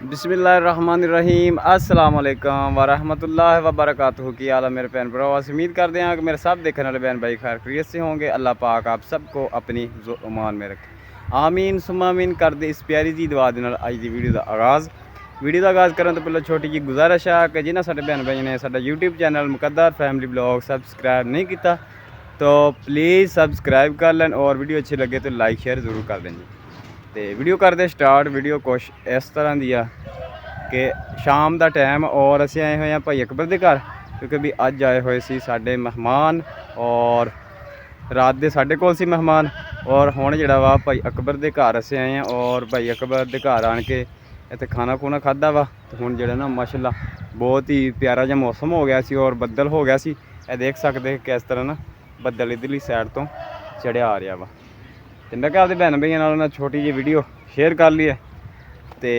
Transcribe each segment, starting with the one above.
बिस्मिल्लाहिर्रहमानिर्रहीम अस्सलाम वालेकुम वरहमतुल्लाहि वबरकातुहू। की हाल है मेरे भैन भरा। उम्मीद करते हैं कि मेरे सब देखने वाले बहन भाई खैर खैरियत से होंगे। अल्लाह पाक आप सबको अपनी ईमान में रखे, आमीन सुम्मा आमीन। कर दे इस प्यारी जी दुआ दे नाल अज दी वीडियो का आगाज़। वीडियो का आगाज़ करने तो पहले छोटी जी गुजारिश है कि जिन्हें साडे बहन भाई ने साडा यूट्यूब चैनल मुकद्दर फैमिली ब्लॉग सब्सक्राइब नहीं किया तो प्लीज़ सब्सक्राइब कर लें और वीडियो अच्छी लगे तो लाइक शेयर जरूर कर दें। तो वीडियो करते स्टार्ट। वीडियो कुछ इस तरह दी आ कि शाम का टाइम और असीं आए हुए हैं भाई अकबर के घर, क्योंकि भी अज आए हुए सी साडे मेहमान और रात दे साडे कोल सी मेहमान और हुण जिहड़ा वा भाई अकबर के घर असीं आए हैं और भाई अकबर के घर आन के इत्थे खाना खूना खादा वा। तो हुण जिहड़ा ना माशाअल्लाह बहुत ही प्यारा जिहा मौसम हो गया सी और बदल हो गया सी। ये देख सकते किस तरह ना बदल इधरली साइड तो चढ़िया आ रहा वा। तो मैं क्या आपके भैन भाइयों नाल ना छोटी जी वीडियो शेयर कर ली है। तो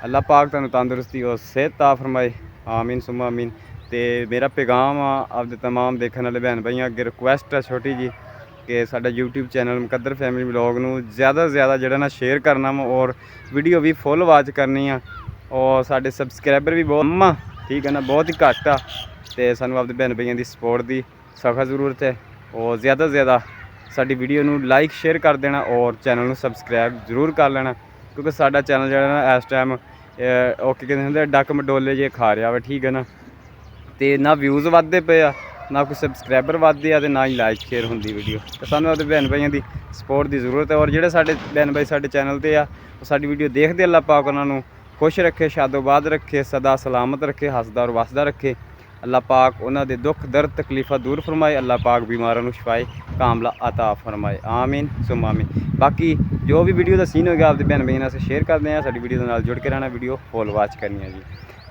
अल्लाह पाक तुहानूं तंदुरुस्ती और सेहत ता फरमाए, आमीन सुम्मा आमीन। तो मेरा पैगाम आपके तमाम देखने वाले भैन भाइयों अगे रिक्वेस्ट है छोटी जी कि साडा यूट्यूब चैनल मुकद्दर फैमिली ब्लॉग नूं ज़्यादा से ज़्यादा जिहड़ा ना शेयर करना वा और वीडियो भी फुल वाच करनी आ। और साडे सबसक्राइबर भी बहुत ठीक है ना, बहुत ही घट आ। तो सानूं आपके भैन भाइयों की सपोर्ट की सख्त ज़रूरत है और ज़्यादा से ज़्यादा साडी वीडियो नूं लाइक शेयर कर देना और चैनल नूं सबसक्राइब जरूर कर लेना, क्योंकि साडा चैनल जो ना इस टाइम ओके कहते डक मडोले जे खा रहा वा। ठीक है ना, तो ना व्यूज़ वधदे पे आ, ना कोई सबसक्राइबर वधदे आ, ना ही लाइक शेयर होंदी वीडियो। तो सानूं अपने भैन भाइयों की सपोर्ट की जरूरत है और जिहड़े साडे भैन भाई साडे चैनल ते आ साडी वीडियो देखते अल्लाह पाक उन्हां नूं खुश रखे, शादोबाद रखे, सदा सलामत रखे, हसदा और वसदा रखे। अल्लाह पाक उन्हां दे दुख दर्द तकलीफ़ां दूर फरमाए। अल्लाह पाक बीमारां नूं शिफाए कामला अता फरमाए, आमीन सुम्मा आमीन। बाकी जो भी वीडियो का सीन होगा आपके भैन भाइयों से शेयर करते हैं। साडी वीडियो के नाल जुड़ के रहना, वीडियो फुल वाच करनी है जी।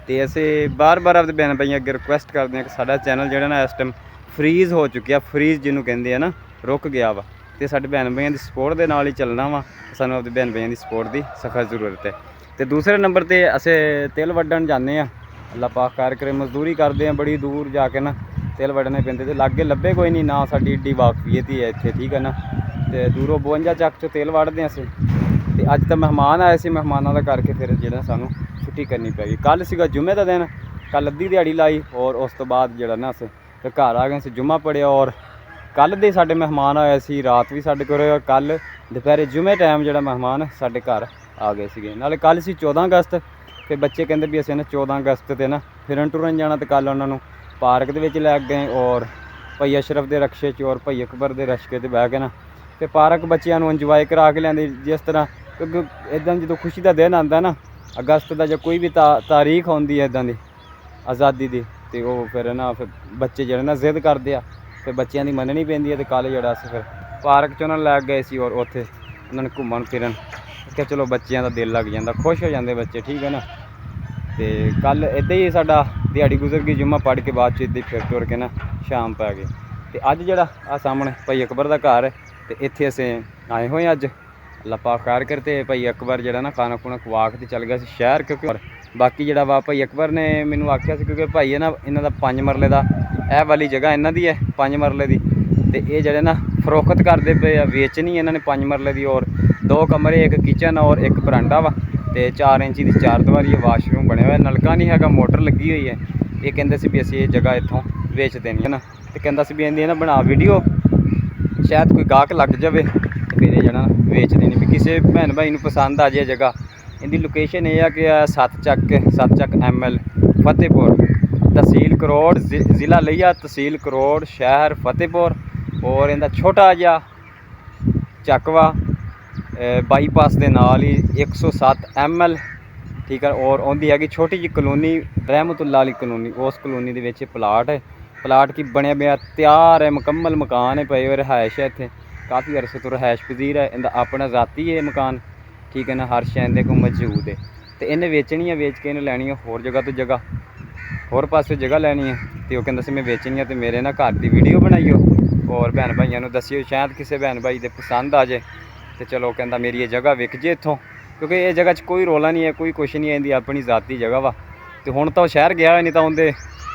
तो ऐसे बार बार आपके भैन भाइयों अगे रिक्वेस्ट करते हैं कि साडा चैनल जो ना इस टाइम फ्रीज़ हो चुका, फ्रीज़ जिन्होंने कहते हैं ना, रुक गया वा। तो साडे भैन भाइयों की सपोर्ट के नाल ही चलना वा। सानूं आपके भैन भाइयों की सपोर्ट की सख्त ज़रूरत है। तो दूसरे नंबर पर असें तिल वड्ढण जाने आ। अल्लाह पाक कार करे मजदूरी करते हैं बड़ी दूर जाके ना तिल वड्ढने पैंदे, तो लागे लब्भे कोई नहीं ना, साडी एड्डी वाकफियत ही है इत्थे। ठीक है ना, तो दूरों 52 ਚੱਕ चो तिल वड्ढदे असीं। तो अज तो मेहमान आए सी, मेहमानों का करके फिर जो सानूं छुट्टी करनी पैगी। कल सीगा जुम्मे का दिन, कल अद्धी दिहाड़ी लाई और उस तो बाद जो ना असें फिर घर आ गए सी, जुम्मा पढ़िया और कल दे साडे मेहमान आए सी, रात भी साडे कोल और कल दोपहरे जुम्मे टाइम जो मेहमान साडे घर आ गए सीगे। नाले कल सी 14 अगस्त। फिर बच्चे कहते भी असें ना 14 अगस्त ते ना फिरन टुरन जाना, तो कल उन्होंने पार्क दे विच लै गए और भाई अशरफ के रक्शे च और भाई अकबर के रश्के ते बह के ना फिर पार्क बच्चों को इंजॉय करा के लिया। जिस तरह क्योंकि इदा जो खुशी का दिन आता ना अगस्त का, जो कोई भी तारीख आती है इदा की आज़ादी की, तो वो फिर ना फिर बच्चे जो ना जिद करते हैं, फिर बच्चों की मननी पैंदी है। तो कल जो फिर पार्क च उन्होंने लै गए सी और उत्थे उन्होंने घूमन फिरन कि चलो बच्चों का दिल लग जाता, खुश हो जाते बच्चे। ठीक है ना, तो कल इदा ही साडा दिहाड़ी गुजर गई, जुम्मा पढ़ के बाद इदा ही फिर टुर के ना शाम पै गई। तो अज जो आ सामने भाई अकबर का घर है, तो इत्थे असें आए हुए अज। अल्लाह पाक कार करते भाई अकबर जो ना खाना खुना खवा के चल गया शहर, क्योंकि बाकी जो वा भाई अकबर ने मैनू आख्या सी, क्योंकि भाई है ना इन्हों का 5 मरले का यह वाली जगह इन्हों की है 5 मरले की। तो ये जो ना फरोख्त करते पे वेचनी इन्होंने 5 मरले की और 2 कमरे, एक किचन और एक बरांडा वा। तो 4 इंची की 4 दीवारी वाशरूम बने हुए, नलका नहीं है, मोटर लगी हुई है। ये कहते सी भी असीं ये जगह इत्थों वेच देनी है ना, तो कहता सी भी इन्दी ना बना वीडियो, शायद कोई गाहक लग जाए तो फिर ये ना वेच देनी भी किसी भैन भाई नूं पसंद आ जाए जगह। इनकी लोकेशन ये है कि 7 ਚੱਕ ML फतेहपुर, तहसील करोड़, ज़िला लिया तहसील करोड़, शहर फतेहपुर। और इनका छोटा जिहा ਚੱਕਵਾ बाईपास के नाल ही 107 ML। ठीक है, और आँदी हैगी छोटी जी कलोनी रहमतुल्लाह अली कलोनी, उस कलोनी के प्लाट है। प्लाट की बनया बया तैयार है, मुकम्मल मकान है, पे रहायश है। इतने काफ़ी अरसे तो रहायश पजीर है, इनका अपना ज़ाती है मकान। ठीक है ना, हर शय इहदे कोल मौजूद है। तो इन्हें वेचनी है, वेच के इन्हें लैनी है होर जगह तो जगह, होर पासे जगह लैनी है। तो वह कहता सी मैं वेचनी है, तो मेरे ना घर की वीडियो बनाइयो और भैन भाइयों दसियो, शायद किसी भैन भाई दे पसंद आ जाए। तो चलो कहता मेरी ये जगह विक जे इत्थों, क्योंकि ये जगह कोई रौला नहीं है, कोई कुछ नहीं है, इनकी अपनी ज़ाती जगह वा। तो हुण तो शहर गया नहीं, तो उनके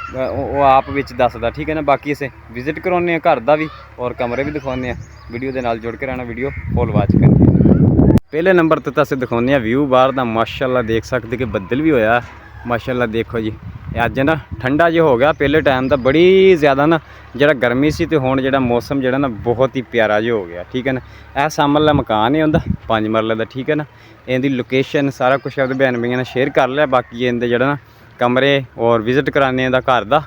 वो आप विच दसदा। ठीक है ना, बाकी असें विजिट करवाने घर का भी और कमरे भी दिखाने। वीडियो के नाल जुड़ के रहना, वीडियो फुल वाच करनी। पहले नंबर तो अस दिखाने व्यू बाहर का माशाअल्लाह देख सकते कि बदल भी होया माशाअल्लाह। देखो जी अज ना ठंडा जो हो गया, पहले टाइम तो बड़ी ज़्यादा ना जो गर्मी सी तो हुण जो मौसम जो ना बहुत ही प्यारा जो हो गया, ठीक है ना। यह सामने मकान है उनका 5 मरले का, ठीक है ना। इनकी लोकेशन सारा कुछ अपने भैन भाइयों ने शेयर कर लिया, बाकी इनके जो ना कमरे और विजिट कराने इनका घर का।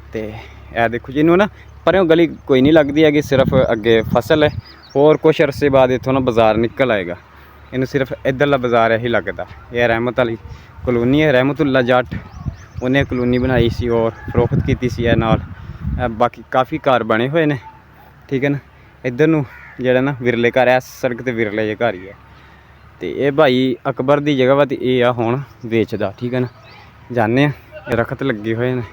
तो यह देखो जी इनू ना परों गली कोई नहीं लगती है, सिर्फ अगे फसल है और कुछ अरसे बाद इतों ना बाज़ार निकल आएगा। इन्हू सिर्फ इधरला बाज़ार यही लगता। यह रहमत वाली कलोनी है, रहमतुल्ला जट उन्हें कलोनी बनाई सी और फरोख्त की सी नाल। बाकी काफ़ी घर बने हुए हैं, ठीक है ना। इधर नू जेड़ा ना विरले घर है, सड़क ते विरले जे घर ही है। तो ये भाई अकबर की जगह वा, तो यह हुण वेचदा, ठीक है ना। जाने दरख्त लगे हुए हैं,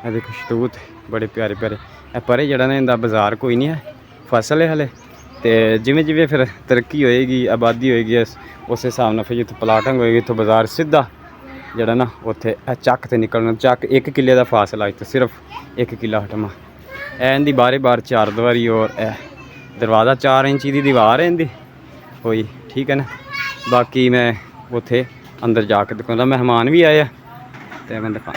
देखो शतूत बड़े प्यारे प्यारे। परे जड़ा ना इनका बाज़ार कोई नहीं है, फसल है हले। तो जिमें जिमें फिर तरक्की होएगी, आबादी होएगी, उस हिसाब नाल फिर जितों प्लाटिंग होएगी इतों बाज़ार सीधा जड़ा ना उत्थे चक ते निकलना। चक 1 किले का फासला, इतों सिर्फ 1 किला हटमा। इनकी बारे बार 4 दीवारी और दरवाज़ा 4 इंची की दीवार है इनकी कोई, ठीक है ना। बाकी मैं उत्थे अंदर जाके दिखाऊंगा, मेहमान भी आए तो मैं दिखा।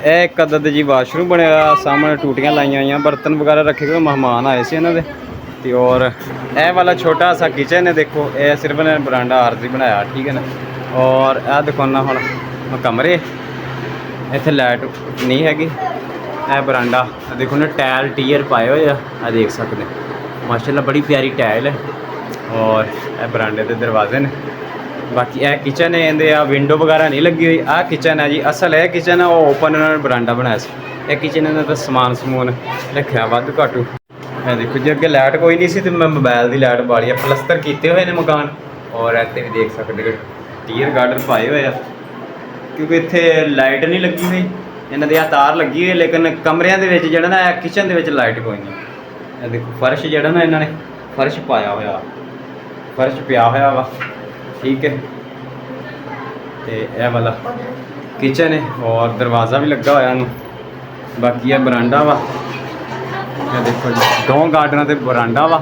एक अदद जी वाशरूम बनया, सामने टूटियाँ लाइया हुई, बर्तन वगैरह रखे गए, मेहमान आए से इन्होंने। तो और यह वाला छोटा सा किचन है, देखो यह सिर्फ ने बरांडा आरजी बनाया, ठीक है ना। और यह दिखाना हम कमरे, इत्थे लाइट नहीं हैगी। यह बरांडा देखो ना टाइल टीयर पाए हुए आ देख सकते माशाल्लाह, बड़ी प्यारी टाइल है। और यह बरांडे के दरवाजे ने। बाकी यह किचन है, इन्हें विंडो वगैरह नहीं लगी हुई। आ किचन है जी, असल है किचन है, वो ओपन उन्होंने बरांडा बनाया से। यह किचन इन्होंने समान समून रखा वाधू घाटू। देखो जी अगे लाइट कोई नहीं सी, तो मैं मोबाइल की लाइट बाली है। पलस्तर किए हुए हैं मकान, और इतने भी देख सकते टीयर गार्डन पाए हुए, क्योंकि इतने लाइट नहीं लगी हुई। इन्हों की तार लगी हुई, लेकिन कमरिया के जो ना किचन के लाइट कोई नहीं। देखो फर्श जो ना इन्होंने फर्श पाया हुआ, फर्श पिया हुआ वा, ठीक है। तो यह वाला किचन है और दरवाज़ा भी लगा हुआ। बाकी यह बरांडा वा, देखो जी 2 गार्डन से बरांडा वा,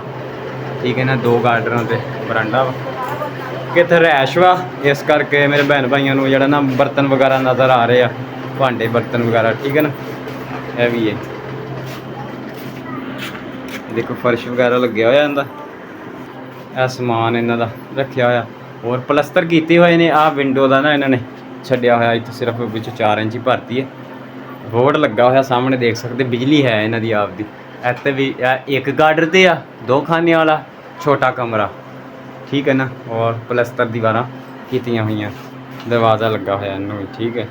ठीक है ना। 2 गार्डन से बरांडा वा, कितने रैश वा, इस करके मेरे भैन भाइयों को जरा ना बर्तन वगैरह नज़र आ रहे हैं, भांडे बर्तन वगैरह, ठीक है ना। यह भी है देखो फर्श वगैरह लगे हुआ इनका, यह समान इन्हों का रखा हुआ और पलस्तर किए हुए ने। आ विंडो का ना इन्होंने छड्या हुआ, इतने सिर्फ विच 4 इंची भरती है। बोर्ड लगा हुआ सामने देख सकते, बिजली है इन्हों की आपकी। इतने भी 1 गार्डर से 2 खाने वाला छोटा कमरा, ठीक है ना। और पलस्तर दीवार की हुई, दरवाज़ा लगा हुआ इन्हों भी, ठीक है।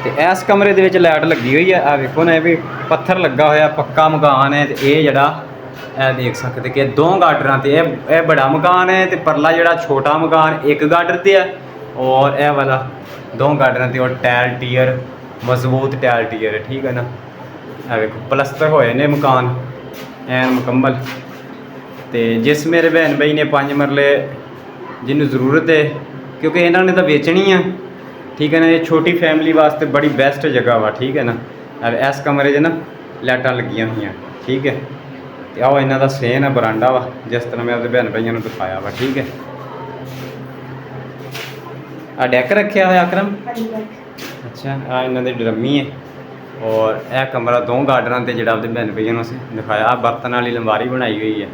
तो इस कमरे के लाइट लगी हुई है। आ देखो ना, यह भी पत्थर लगा हुआ, पक्का मकान है। तो ये जरा देख सकते कि 2 गार्डर से यह बड़ा मकान है, तो परला जरा छोटा मकान 1 गार्डर से है, और यह वाला 2 गार्डर से। और टाइल टीयर मजबूत टाइल टीयर है, ठीक है ना। देखो पलस्तर होए ने मकान एन मुकम्मल। तो जिस मेरे भैन भाई ने 5 मरले जिन्होंने ज़रूरत है, क्योंकि इन्होंने तो बेचनी है, ठीक है ना। ये छोटी फैमिली वास्ते बड़ी बेस्ट जगह वा, ठीक है ना। इस कमरे ना लाइटां लगियां हुई, ठीक है। तो आओ इन्हों का सेम है बरांडा वा, जिस तरह मैं अपने भैन भाइयों को दिखाया वा, ठीक है। आ डैक रखा हुआ अकरम, अच्छा। आ इन्हों की ड्रमी है। और यह कमरा 2 गार्डर से जो अपने भैन भाइयों ने दिखाया, बर्तन वाली लंबारी बनाई हुई है,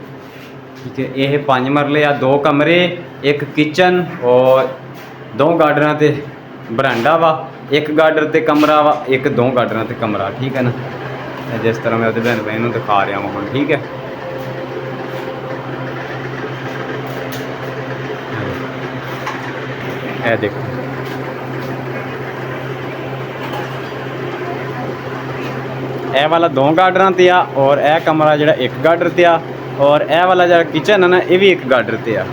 ठीक है। यह 5 मरले 2 कमरे 1 किचन और 2 गार्डर से बरांडा वा, 1 गार्डर से कमरा वा, 1 2 गार्डर से कमरा, ठीक है ना। जिस तरह मैं अपने भैन भाइयों दिखा रहा हूँ, ठीक है। यह देखो यह वाला 2 गार्डर से आ, और यह कमरा जो 1 गार्डर से आ, और यह वाला जो किचन है ना, यह भी 1 गार्डर से आ।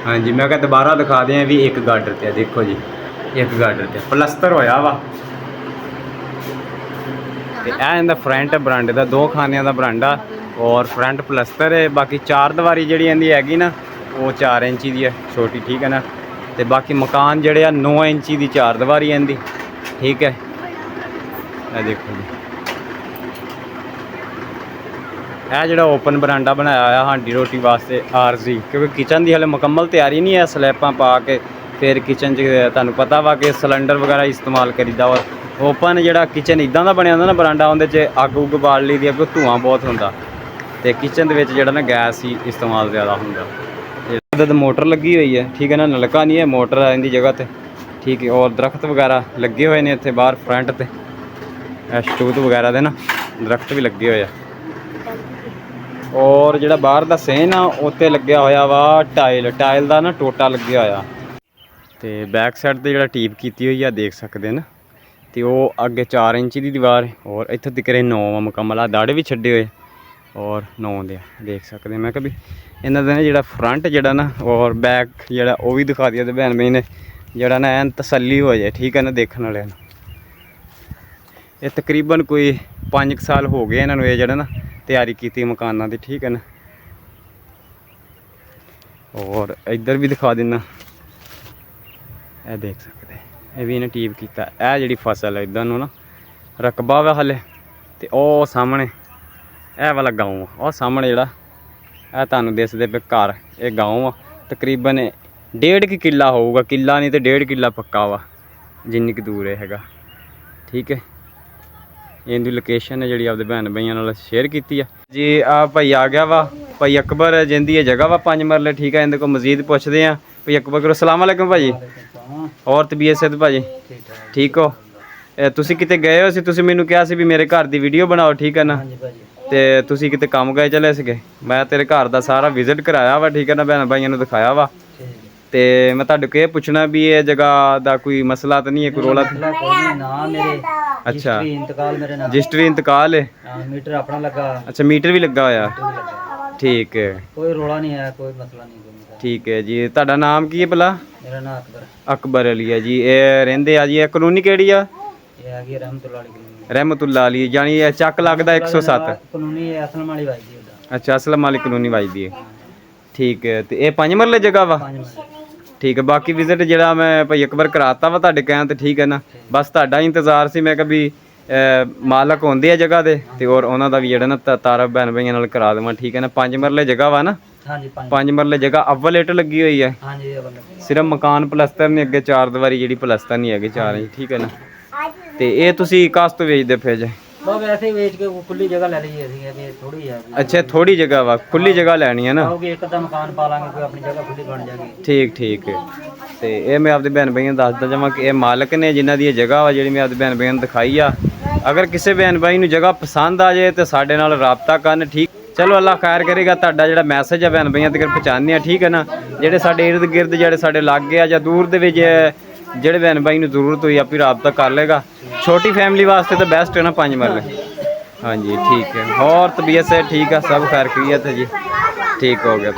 हाँ जी, मैं दोबारा दिखा दें, भी 1 गार्डर से। देखो जी 1 गार्डर से पलस्तर होया वा। यह फ्रंट बरांडे का 2 खाने का बरांडा और फ्रंट पलस्तर है। बाकी 4 दीवारी जी इनकी हैगी ना, वो 4 इंची की है, छोटी, ठीक है ना। तो बाकी मकान जोड़े 9 इंची की 4 दीवारी इनकी, ठीक है। देखो जी ਇਹ ਜਿਹੜਾ ਓਪਨ ਬਰਾਂਡਾ ਬਣਾਇਆ ਹੋਇਆ ਹਾਂਡੀ ਰੋਟੀ ਵਾਸਤੇ ਆਰਜ਼ੀ, ਕਿਉਂਕਿ ਕਿਚਨ ਦੀ ਹਲੇ ਮੁਕੰਮਲ ਤਿਆਰੀ ਨਹੀਂ ਹੈ। ਸਲੈਬਾਂ ਪਾ ਕੇ ਫਿਰ ਕਿਚਨ 'ਚ ਤੁਹਾਨੂੰ ਪਤਾ ਵਾ ਕਿ ਸਿਲੰਡਰ ਵਗੈਰਾ ਇਸਤੇਮਾਲ ਕਰੀਦਾ ਵਾ। ਓਪਨ ਜਿਹੜਾ ਕਿਚਨ ਇੱਦਾਂ ਦਾ ਬਣਿਆ ਹੁੰਦਾ ਨਾ ਬਰਾਂਡਾ, ਉਹਦੇ 'ਚ ਅੱਗ ਉੱਗ ਬਾਲ ਲਈ ਦੀ, ਅੱਗੋਂ ਧੂੰਆਂ ਬਹੁਤ ਹੁੰਦਾ, ਅਤੇ ਕਿਚਨ ਦੇ ਵਿੱਚ ਜਿਹੜਾ ਨਾ ਗੈਸ ਹੀ ਇਸਤੇਮਾਲ ਜ਼ਿਆਦਾ ਹੁੰਦਾ। ਇਹਦੇ ਮੋਟਰ ਲੱਗੀ ਹੋਈ ਹੈ, ਠੀਕ ਹੈ ਨਾ, ਨਲਕਾ ਨਹੀਂ ਹੈ, ਮੋਟਰ ਹੈ ਇਹਦੀ ਜਗ੍ਹਾ 'ਤੇ, ਠੀਕ ਹੈ। ਔਰ ਦਰਖਤ ਵਗੈਰਾ ਲੱਗੇ ਹੋਏ ਨੇ ਇੱਥੇ ਬਾਹਰ ਫਰੰਟ 'ਤੇ, ਸਟੂਤ ਵਗੈਰਾ ਦੇ ਨਾ ਦਰਖਤ ਵੀ ਲੱਗੇ ਹੋਏ ਆ। ਔਰ ਜਿਹੜਾ ਬਾਹਰ ਦਾ ਸੇਨ ਆ ਉੱਤੇ ਲੱਗਿਆ ਹੋਇਆ ਵਾ ਟਾਇਲ ਦਾ ਨਾ ਟੋਟਾ ਲੱਗਿਆ ਹੋਇਆ, ਤੇ ਬੈਕ ਸਾਈਡ ਤੇ ਜਿਹੜਾ ਟੀਪ ਕੀਤੀ ਹੋਈ ਆ ਦੇਖ ਸਕਦੇ ਨਾ, ਤੇ ਉਹ ਅੱਗੇ 4 ਇੰਚ ਦੀ ਦੀਵਾਰ, ਔਰ ਇੱਥੇ ਤੱਕ 9 ਆ ਮੁਕੰਮਲ। ਆ ਦਾੜੇ ਵੀ ਛੱਡੇ ਹੋਏ ਔਰ 9 ਦੇ ਦੇਖ ਸਕਦੇ। ਮੈਂ ਕਿਹਾ ਵੀ ਇਹਨਾਂ ਦਾ ਨਾ ਜਿਹੜਾ ਫਰੰਟ ਜਿਹੜਾ ਨਾ ਔਰ ਬੈਕ ਜਿਹੜਾ ਉਹ ਵੀ ਦਿਖਾ ਦਿਆ ਤੇ ਭੈਣ ਬਈ ਨੇ, ਜਿਹੜਾ ਨਾ ਐਨ ਤਸੱਲੀ ਹੋ ਜਾਏ, ਠੀਕ ਹੈ ਨਾ, ਦੇਖਣ ਵਾਲਿਆਂ ਨੂੰ। ਇਹ ਤਕਰੀਬਨ ਕੋਈ 5 ਸਾਲ ਹੋ ਗਏ ਇਹਨਾਂ ਨੂੰ ਇਹ ਜਿਹੜਾ ਨਾ ਤਿਆਰੀ ਕੀਤੀ ਮਕਾਨਾਂ ਦੀ, ਠੀਕ ਹੈ ਨਾ। ਔਰ ਇੱਧਰ ਵੀ ਦਿਖਾ ਦਿੰਦਾ, ਇਹ ਦੇਖ ਸਕਦੇ, ਇਹ ਵੀ ਇਹਨੇ ਟੀਪ ਕੀਤਾ। ਇਹ ਜਿਹੜੀ ਫਸਲ ਹੈ ਇੱਧਰ ਨੂੰ ਨਾ ਰਕਬਾ ਵਾ ਹਲੇ, ਤੇ ਉਹ ਸਾਹਮਣੇ ਇਹ ਵਾਲਾ ਗਾਉਂ ਆ, ਉਹ ਸਾਹਮਣੇ ਜਿਹੜਾ ਇਹ ਤੁਹਾਨੂੰ ਦਿਸਦੇ ਪਏ ਘਰ, ਇਹ ਗਾਉਂ ਆ। ਤਕਰੀਬਨ 1.5 ਕਿੱਲਾ ਹੋਊਗਾ, ਕਿੱਲਾ ਨਹੀਂ ਤੇ 1.5 ਕਿੱਲਾ ਪੱਕਾ ਵਾ, ਜਿੰਨੀ ਕੁ ਦੂਰ ਇਹ ਹੈਗਾ, ਠੀਕ ਹੈ। ਇਹਦੀ ਲੋਕੇਸ਼ਨ ਹੈ ਜਿਹੜੀ ਆਪਦੇ ਭੈਣ ਭਾਈਆਂ ਨਾਲ ਸ਼ੇਅਰ ਕੀਤੀ ਆ ਜੀ। ਆ ਭਾਈ ਆ ਗਿਆ ਵਾ, ਭਾਈ ਅਕਬਰ, ਜਿੰਦੀ ਇਹ ਜਗ੍ਹਾ ਵਾ 5 ਮਰਲੇ, ਠੀਕ ਹੈ। ਇਹਦੇ ਕੋਲ ਮਜ਼ੀਦ ਪੁੱਛਦੇ ਆ। ਭਾਈ ਅਕਬਰ ਕਰੋ, ਸਲਾਮ ਅਲੈਕੁਮ ਭਾਜੀ। ਹੋਰ ਤਬੀਅਤ ਸਿਹਤ ਭਾਜੀ ਠੀਕ ਹੋ? ਤੁਸੀਂ ਕਿਤੇ ਗਏ ਹੋ ਸੀ, ਤੁਸੀਂ ਮੈਨੂੰ ਕਿਹਾ ਸੀ ਵੀ ਮੇਰੇ ਘਰ ਦੀ ਵੀਡੀਓ ਬਣਾਓ, ਠੀਕ ਹੈ ਨਾ, ਤੇ ਤੁਸੀਂ ਕਿਤੇ ਕੰਮ ਗਏ ਚਲੇ ਸੀਗੇ। ਮੈਂ ਤੇਰੇ ਘਰ ਦਾ ਸਾਰਾ ਵਿਜ਼ਿਟ ਕਰਾਇਆ ਵਾ, ਠੀਕ ਹੈ ਨਾ, ਭੈਣ ਭਾਈਆਂ ਨੂੰ ਦਿਖਾਇਆ ਵਾ। ਤੇ ਮੈਂ ਤੁਹਾਡੇ ਕੋਲ ਇਹ ਪੁੱਛਣਾ ਵੀ ਇਹ ਜਗ੍ਹਾ ਦਾ ਕੋਈ ਮਸਲਾ ਤਾਂ ਨਹੀਂ ਹੈ, ਕੋਈ ਰੋਲਾ ਨਾ ਮੇਰੇ? ਅੱਛਾ, ਇੰਤਕਾਲ ਮੇਰੇ ਨਾਲ, ਰਜਿਸਟਰੀ ਇੰਤਕਾਲ ਹੈ। ਮੀਟਰ ਆਪਣਾ ਲੱਗਾ। ਅੱਛਾ, ਮੀਟਰ ਵੀ ਲੱਗਾ ਹੋਇਆ, ਠੀਕ ਹੈ। ਕੋਈ ਰੋਲਾ ਨਹੀਂ ਹੈ, ਕੋਈ ਮਸਲਾ ਨਹੀਂ। ਠੀਕ ਹੈ ਜੀ। ਤੁਹਾਡਾ ਨਾਮ ਕੀ ਹੈ ਭਲਾ? ਮੇਰਾ ਨਾਮ ਅਕਬਰ। ਅਕਬਰ ਅਲੀ ਹੈ ਜੀ। ਇਹ ਰਹਿੰਦੇ ਆ ਜੀ, ਇਹ ਕਲੋਨੀ ਕਿਹੜੀ ਆ? ਇਹ ਹੈਗੀ ਰਹਿਮਤੁल्ला ਅਲੀ ਕਲੋਨੀ। ਰਹਿਮਤੁल्ला ਅਲੀ, ਜਾਨੀ ਇਹ ਚੱਕ ਲੱਗਦਾ 107 ਕਲੋਨੀ ਹੈ, ਅਸਲਮ ਵਾਲੀ ਵੱਜਦੀ ਉਹਦਾ। ਅੱਛਾ, ਅਸਲਮ ਵਾਲੀ ਕਲੋਨੀ ਵੱਜਦੀ ਹੈ, ਠੀਕ ਹੈ। ਤੇ ਇਹ 5 ਮਰਲੇ ਜਗ੍ਹਾ ਵਾ, ਠੀਕ ਹੈ। ਬਾਕੀ ਵਿਜ਼ਿਟ ਜਿਹੜਾ ਮੈਂ ਭਾਈ ਅਕਬਰ ਕਰਾਤਾ ਵਾ ਤੁਹਾਡੇ ਕਹਿਣ ਤੇ, ਠੀਕ ਹੈ ਨਾ। ਬਸ ਤੁਹਾਡਾ ਇੰਤਜ਼ਾਰ ਸੀ, ਮੈਂ ਕਿਹਾ ਵੀ ਮਾਲਕ ਹੁੰਦੇ ਆ ਜਗ੍ਹਾ ਦੇ, ਤੇ ਔਰ ਉਹਨਾਂ ਦਾ ਵੀ ਜਿਹੜਾ ਨਾ ਤਾਰਫ ਭੈਣ ਭਾਈਆਂ ਨਾਲ ਕਰਾ ਦੇਵਾਂ, ਠੀਕ ਹੈ ਨਾ। 5 ਮਰਲੇ ਜਗ੍ਹਾ ਵਾ ਨਾ? ਹਾਂਜੀ, 5 ਮਰਲੇ ਜਗ੍ਹਾ। ਅਵਲ ਇੱਟ ਲੱਗੀ ਹੋਈ ਹੈ? ਹਾਂਜੀ, ਸਿਰਫ ਮਕਾਨ ਪਲਸਤਰ ਨਹੀਂ, ਅੱਗੇ 4 ਦੀਵਾਰੀ ਜਿਹੜੀ ਪਲਸਤਰ ਨਹੀਂ ਹੈਗੀ, 4 ਇੰਚ, ਠੀਕ ਹੈ ਨਾ। ਤੇ ਇਹ ਤੁਸੀਂ ਕਾਸਤ ਤੋਂ ਵੇਚਦੇ ਫਿਰ ਜੇ? ਬਸ ਵੈਸੇ ਹੀ ਵੇਚ ਕੇ ਖੁੱਲੀ ਜਗ੍ਹਾ ਲੈ ਲਈ ਅਸੀਂ, ਵੀ ਥੋੜੀ ਹੈ। ਅੱਛਾ, ਥੋੜੀ ਜਗ੍ਹਾ ਵਾ, ਖੁੱਲੀ ਜਗ੍ਹਾ ਲੈਣੀ ਹੈ ਨਾ? ਆਓਗੇ ਇੱਕ ਤਾਂ ਮਕਾਨ ਪਾ ਲਾਂਗੇ, ਕੋਈ ਆਪਣੀ ਜਗ੍ਹਾ ਖੁੱਲੀ ਬਣ ਜਾਏਗੀ। ਠੀਕ ਠੀਕ ਹੈ। ਤੇ ਇਹ ਮੈਂ ਆਪਦੇ ਭੈਣ ਭਾਈਆਂ ਨੂੰ ਦੱਸਦਾ ਜਾਵਾਂ ਕਿ ਇਹ ਮਾਲਕ ਨੇ ਜਿਨ੍ਹਾਂ ਦੀ ਇਹ ਜਗ੍ਹਾ ਵਾ, ਜਿਹੜੀ ਮੈਂ ਆਪਦੇ ਭੈਣ ਭਾਈਆਂ ਨੂੰ ਦਿਖਾਈ ਆ। ਅਗਰ ਕਿਸੇ ਭੈਣ ਭਾਈ ਨੂੰ ਜਗ੍ਹਾ ਪਸੰਦ ਆ ਜਾਏ ਤੇ ਸਾਡੇ ਨਾਲ ਰਾਬਤਾ ਕਰਨ, ਠੀਕ। ਚਲੋ ਅੱਲਾ ਖੈਰ ਕਰੇਗਾ। ਤੁਹਾਡਾ ਜਿਹੜਾ ਮੈਸੇਜ ਹੈ ਭੈਣ ਭਾਈਆਂ ਤੱਕ ਪਹੁੰਚਾਉਂਦੇ ਆ, ਠੀਕ ਹੈ ਨਾ। ਜਿਹੜੇ ਸਾਡੇ ਇਰਦ ਗਿਰਦ, ਜਿਹੜੇ ਸਾਡੇ ਲਾਗੇ ਆ ਜਾਂ ਦੂਰ ਦੇ ਵਿੱਚ ਜਿਹੜੇ ਭੈਣ ਭਾਈ ਨੂੰ ਜ਼ਰੂਰਤ ਹੋਈ ਆਪੀ ਰਾਬਤਾ ਕਰ ਲੇਗਾ। ਛੋਟੀ ਫੈਮਿਲੀ ਵਾਸਤੇ ਤਾਂ ਬੈਸਟ ਹੈ ਨਾ 5 ਮਰਲੇ। ਹਾਂਜੀ, ਠੀਕ ਹੈ। ਹੋਰ ਤਬੀਅਤ ਸੇ ਠੀਕ ਆ? ਸਭ ਖੈਰ ਖੈਰੀਅਤ ਹੈ ਜੀ, ਠੀਕ ਹੋ ਗਿਆ।